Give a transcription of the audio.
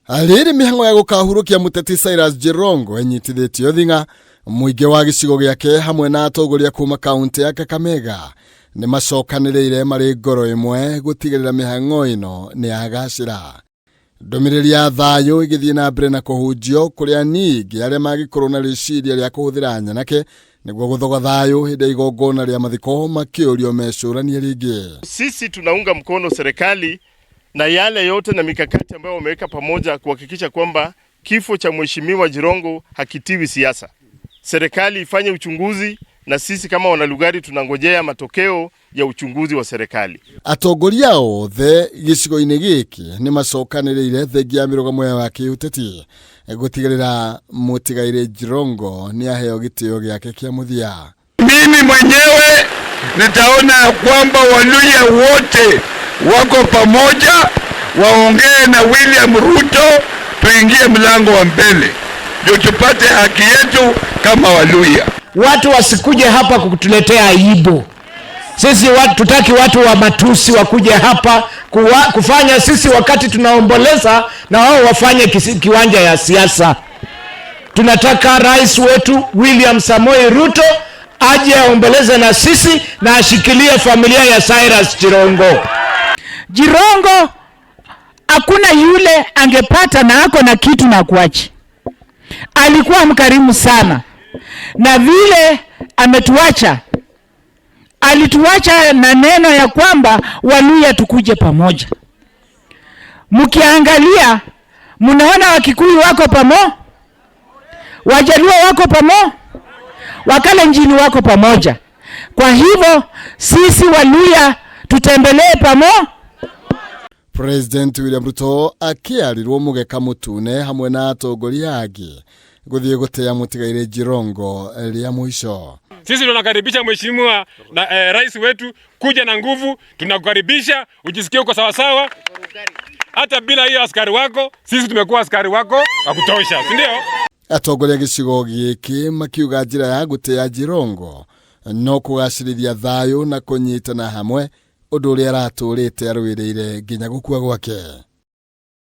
Aliri mihango ya gukahurukia muteti Cyrus Jirongo enyitithitio thinga muingi wa gicigo giake hamwe na atongoria kuma kaunti ya Kakamega ni macokaniriire mari ngoro imwe gutigirira mihango ino ni agacira. Ndomiriri ya thayo igithie na mbere na kuhunjio kuria ningi aria magikorwo na riciria ria kuhuthira nyanake niguo guthoga thayo hindi igongona ria mathiko makiurio mecurania ringi. Sisi tunaunga mkono serikali na yale yote na mikakati ambayo wameweka pamoja kuhakikisha kwamba kifo cha Mheshimiwa Jirongo hakitiwi siasa. Serikali ifanye uchunguzi na sisi kama wanalugari tunangojea matokeo ya uchunguzi wa serikali. Atongoria othe gicigo-ini giki ni macokaniriire thengia mirugamo ya kiuteti gutigirira mutigaire Jirongo ni aheo gitio giake kia muthia. Mimi mwenyewe nitaona kwamba Waluhya wote wako pamoja, waongee na William Ruto, tuingie mlango wa mbele ndio tupate haki yetu kama Waluhya. Watu wasikuje hapa kutuletea aibu. Sisi tutaki watu wa matusi wakuje hapa kufanya sisi wakati tunaomboleza na wao wafanye kiwanja ya siasa. Tunataka rais wetu William Samoei Ruto aje aomboleze na sisi na ashikilie familia ya Cyrus Jirongo. Jirongo hakuna yule angepata na ako na kitu na kuachi. Alikuwa mkarimu sana. Na vile ametuacha, alituacha na neno ya kwamba Waluhya tukuje pamoja. Mkiangalia mnaona Wakikuyu wako pamoja, Wajaluo wako pamoja, Wakalenjin wako pamoja. Kwa hivyo sisi Waluhya tutembelee pamoja. President William Ruto akiarirwo mugeka mutune hamwe na atongoria angi guthie gutea mutigaire Jirongo ria mwisho. Sisi tunakaribisha mheshimiwa na rais wetu kuja na nguvu, tunakukaribisha ujisikie uko sawa sawa. Hata bila hiyo askari wako, sisi tumekuwa askari wako wa kutosha, si ndio? Atongoria gicigo giki makiuga njira ya gutea Jirongo no kugacirithia thayo na kunyitana hamwe undu uria araturite arwiriire nginya gukua gwake.